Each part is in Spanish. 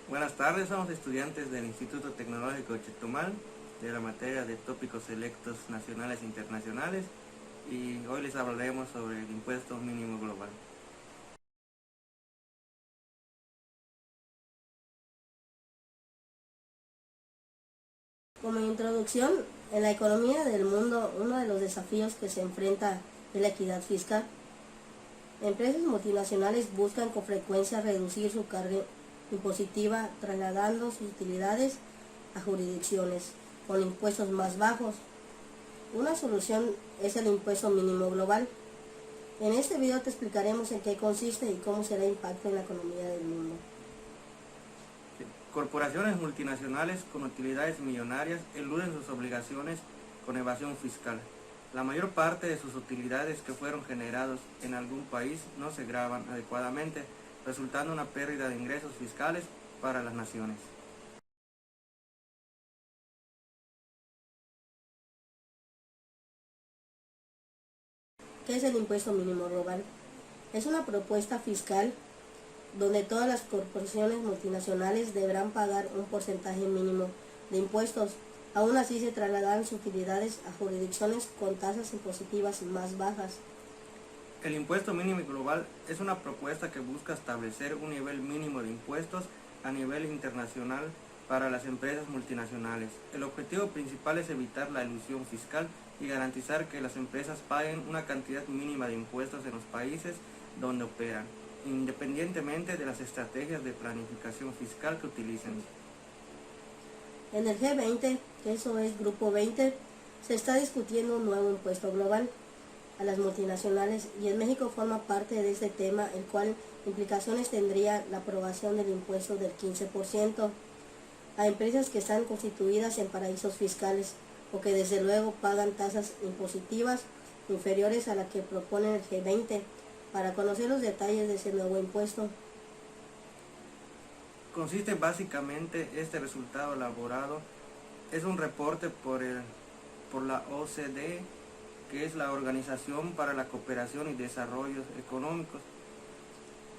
Buenas tardes, somos estudiantes del Instituto Tecnológico de Chetumal, de la materia de tópicos selectos nacionales e internacionales, y hoy les hablaremos sobre el impuesto mínimo global. Como introducción, en la economía del mundo, uno de los desafíos que se enfrenta es la equidad fiscal. Empresas multinacionales buscan con frecuencia reducir su carga impositiva trasladando sus utilidades a jurisdicciones con impuestos más bajos. Una solución es el impuesto mínimo global. En este video te explicaremos en qué consiste y cómo será el impacto en la economía del mundo. Corporaciones multinacionales con utilidades millonarias eluden sus obligaciones con evasión fiscal. La mayor parte de sus utilidades que fueron generados en algún país no se gravan adecuadamente, resultando una pérdida de ingresos fiscales para las naciones. ¿Qué es el impuesto mínimo global? Es una propuesta fiscal donde todas las corporaciones multinacionales deberán pagar un porcentaje mínimo de impuestos. Aún así se trasladarán sus utilidades a jurisdicciones con tasas impositivas más bajas. El impuesto mínimo global es una propuesta que busca establecer un nivel mínimo de impuestos a nivel internacional para las empresas multinacionales. El objetivo principal es evitar la elusión fiscal y garantizar que las empresas paguen una cantidad mínima de impuestos en los países donde operan, independientemente de las estrategias de planificación fiscal que utilicen. En el G20, que eso es Grupo 20, se está discutiendo un nuevo impuesto global a las multinacionales y en México forma parte de este tema, el cual implicaciones tendría la aprobación del impuesto del 15% a empresas que están constituidas en paraísos fiscales o que desde luego pagan tasas impositivas inferiores a la que propone el G20. Para conocer los detalles de ese nuevo impuesto, Consiste básicamente este resultado elaborado, es un reporte por la OCDE, que es la Organización para la Cooperación y Desarrollo Económicos,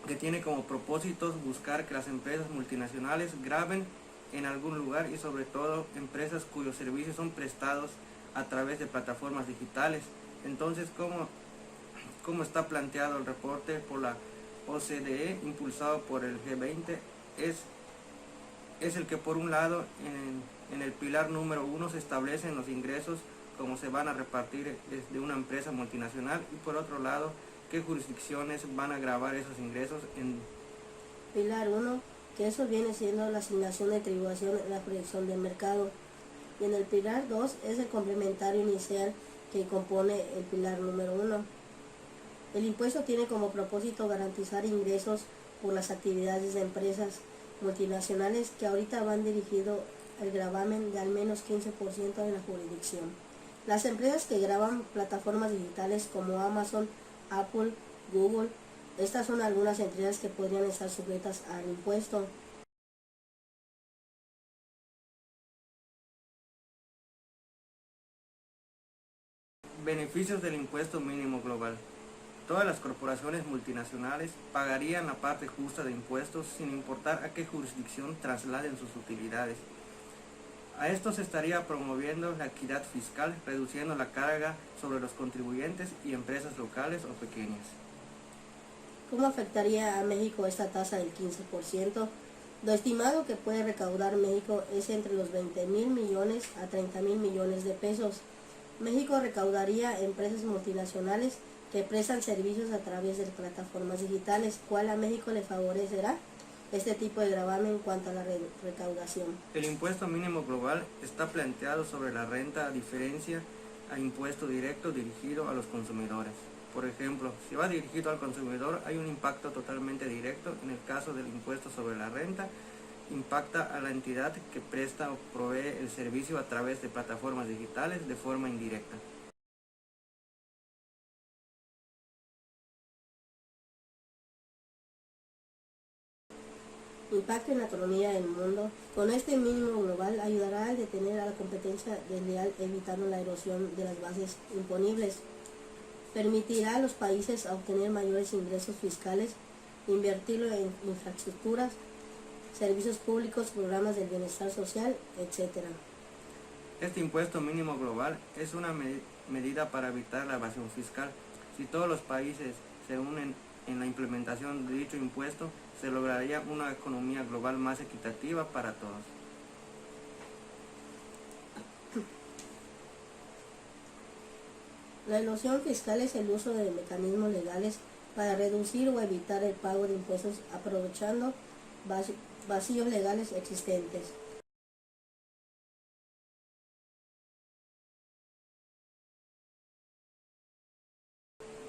que tiene como propósitos buscar que las empresas multinacionales graben en algún lugar y sobre todo empresas cuyos servicios son prestados a través de plataformas digitales. Entonces, ¿cómo está planteado el reporte por la OCDE, impulsado por el G20? Es el que por un lado en el pilar número 1 se establecen los ingresos, cómo se van a repartir de una empresa multinacional, y por otro lado qué jurisdicciones van a gravar esos ingresos en pilar 1, que eso viene siendo la asignación de tributación en la proyección del mercado, y en el pilar 2 es el complementario inicial que compone el pilar número 1. El impuesto tiene como propósito garantizar ingresos por las actividades de empresas multinacionales que ahorita van dirigido al gravamen de al menos 15% de la jurisdicción. Las empresas que graban plataformas digitales como Amazon, Apple, Google, estas son algunas empresas que podrían estar sujetas al impuesto. beneficios del impuesto mínimo global. Todas las corporaciones multinacionales pagarían la parte justa de impuestos sin importar a qué jurisdicción trasladen sus utilidades. A esto se estaría promoviendo la equidad fiscal, reduciendo la carga sobre los contribuyentes y empresas locales o pequeñas. ¿Cómo afectaría a México esta tasa del 15%? Lo estimado que puede recaudar México es entre los 20,000 millones a 30,000 millones de pesos. México recaudaría empresas multinacionales que prestan servicios a través de plataformas digitales, ¿cuál a México le favorecerá este tipo de gravamen en cuanto a la recaudación? El impuesto mínimo global está planteado sobre la renta a diferencia a impuesto directo dirigido a los consumidores. Por ejemplo, si va dirigido al consumidor hay un impacto totalmente directo. En el caso del impuesto sobre la renta, impacta a la entidad que presta o provee el servicio a través de plataformas digitales de forma indirecta. Impacto en la economía del mundo. Con este mínimo global ayudará a detener a la competencia desleal, evitando la erosión de las bases imponibles. Permitirá a los países obtener mayores ingresos fiscales, invertirlo en infraestructuras, servicios públicos, programas del bienestar social, etc. Este impuesto mínimo global es una medida para evitar la evasión fiscal. Si todos los países se unen en la implementación de dicho impuesto, se lograría una economía global más equitativa para todos. La elusión fiscal es el uso de mecanismos legales para reducir o evitar el pago de impuestos aprovechando vacíos legales existentes.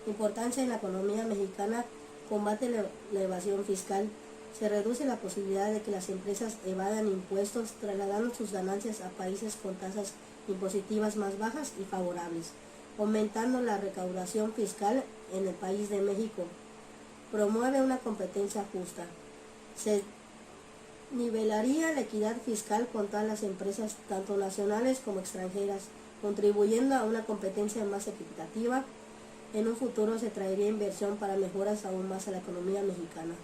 Importancia en la economía mexicana: combate la evasión fiscal. Se reduce la posibilidad de que las empresas evadan impuestos trasladando sus ganancias a países con tasas impositivas más bajas y favorables, aumentando la recaudación fiscal en el país de México. Promueve una competencia justa. Se nivelaría la equidad fiscal con todas las empresas, tanto nacionales como extranjeras, contribuyendo a una competencia más equitativa. En un futuro se traería inversión para mejoras aún más a la economía mexicana.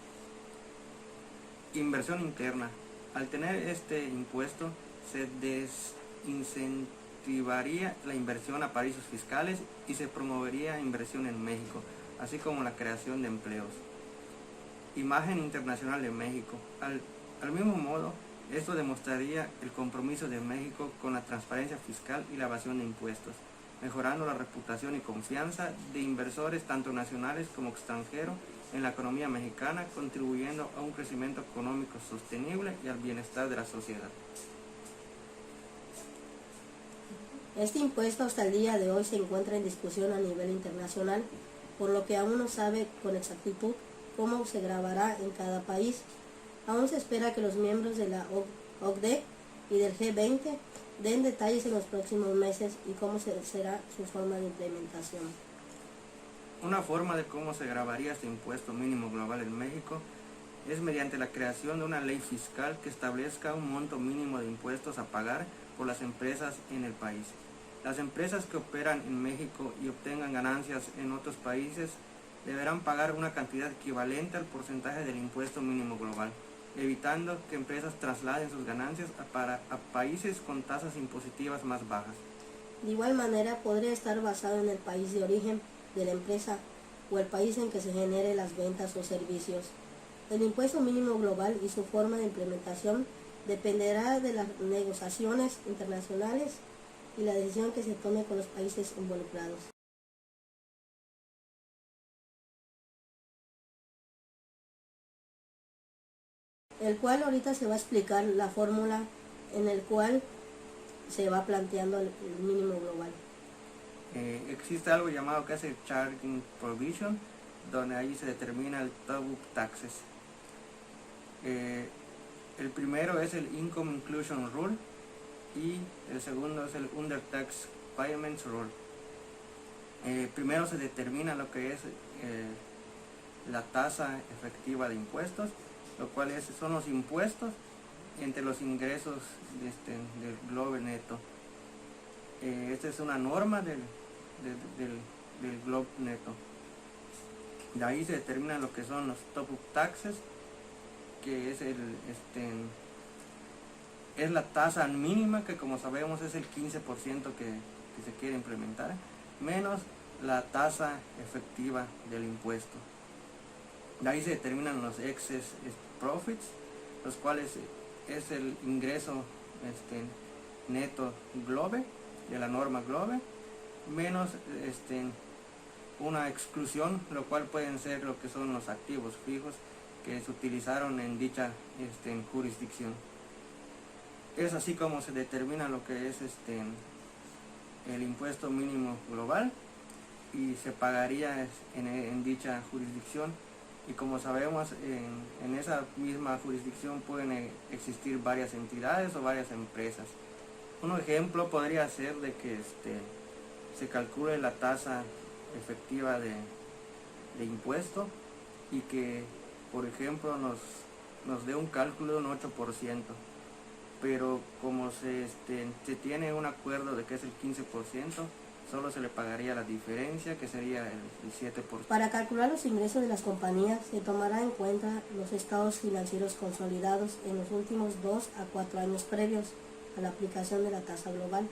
Inversión interna. Al tener este impuesto, se desincentivaría la inversión a paraísos fiscales y se promovería inversión en México, así como la creación de empleos. Imagen internacional de México. Al mismo modo, esto demostraría el compromiso de México con la transparencia fiscal y la evasión de impuestos, mejorando la reputación y confianza de inversores tanto nacionales como extranjeros en la economía mexicana, contribuyendo a un crecimiento económico sostenible y al bienestar de la sociedad. Este impuesto hasta el día de hoy se encuentra en discusión a nivel internacional, por lo que aún no sabe con exactitud cómo se gravará en cada país. Aún se espera que los miembros de la OCDE y del G20 den detalles en los próximos meses y cómo será su forma de implementación. Una forma de cómo se grabaría este impuesto mínimo global en México es mediante la creación de una ley fiscal que establezca un monto mínimo de impuestos a pagar por las empresas en el país. Las empresas que operan en México y obtengan ganancias en otros países deberán pagar una cantidad equivalente al porcentaje del impuesto mínimo global, evitando que empresas trasladen sus ganancias a países con tasas impositivas más bajas. De igual manera, podría estar basado en el país de origen de la empresa o el país en que se generen las ventas o servicios. El impuesto mínimo global y su forma de implementación dependerá de las negociaciones internacionales y la decisión que se tome con los países involucrados. El cual ahorita se va a explicar la fórmula en el cual se va planteando el mínimo global. Existe algo llamado que es el Charging Provision, donde ahí se determina el top-up taxes. El primero es el Income Inclusion Rule y el segundo es el Under Tax Payments Rule. Primero se determina lo que es la tasa efectiva de impuestos, lo cual son los impuestos entre los ingresos del globe neto. Esta es una norma del globe neto. De ahí se determina lo que son los top-up taxes, que es es la tasa mínima, que como sabemos es el 15% que se quiere implementar, menos la tasa efectiva del impuesto. De ahí se determinan los excess profits, los cuales es el ingreso neto globe, de la norma globe, menos una exclusión, lo cual pueden ser lo que son los activos fijos que se utilizaron en dicha jurisdicción. Es así como se determina lo que es el impuesto mínimo global y se pagaría en dicha jurisdicción. Y como sabemos, en esa misma jurisdicción pueden existir varias entidades o varias empresas. Un ejemplo podría ser de que se calcule la tasa efectiva de impuesto y que, por ejemplo, nos dé un cálculo de un 8%, pero como se tiene un acuerdo de que es el 15%, solo se le pagaría la diferencia, que sería el 7%. Para calcular los ingresos de las compañías se tomará en cuenta los estados financieros consolidados en los últimos 2 a 4 años previos a la aplicación de la tasa global.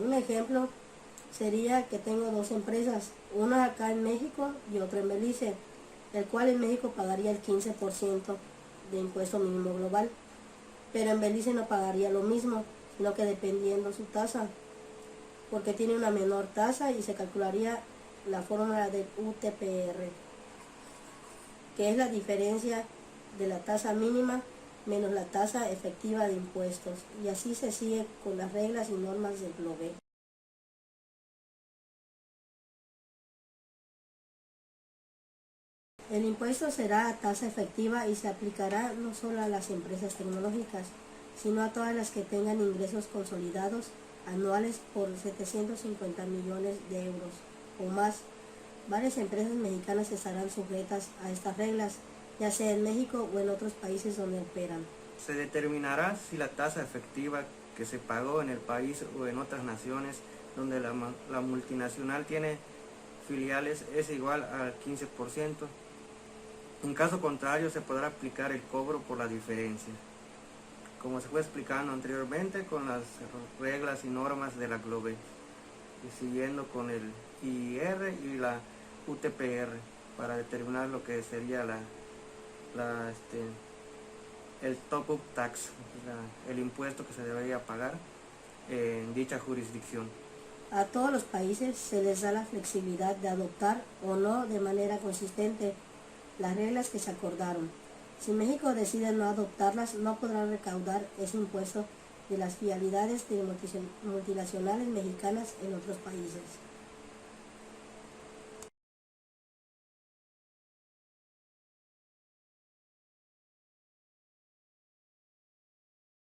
Un ejemplo sería que tengo dos empresas, una acá en México y otra en Belice, el cual en México pagaría el 15% de impuesto mínimo global, pero en Belice no pagaría lo mismo, sino que dependiendo su tasa, porque tiene una menor tasa y se calcularía la fórmula del UTPR, que es la diferencia de la tasa mínima menos la tasa efectiva de impuestos, y así se sigue con las reglas y normas del GloBE. El impuesto será a tasa efectiva y se aplicará no solo a las empresas tecnológicas, sino a todas las que tengan ingresos consolidados anuales por 750 millones de euros o más. Varias empresas mexicanas estarán sujetas a estas reglas, ya sea en México o en otros países donde operan. Se determinará si la tasa efectiva que se pagó en el país o en otras naciones donde la multinacional tiene filiales es igual al 15%. En caso contrario, se podrá aplicar el cobro por la diferencia, como se fue explicando anteriormente con las reglas y normas de la GloBE, y siguiendo con el IR y la UTPR para determinar lo que sería el top-up tax, el impuesto que se debería pagar en dicha jurisdicción. A todos los países se les da la flexibilidad de adoptar o no de manera consistente las reglas que se acordaron. Si México decide no adoptarlas, no podrá recaudar ese impuesto de las filiales de multinacionales mexicanas en otros países.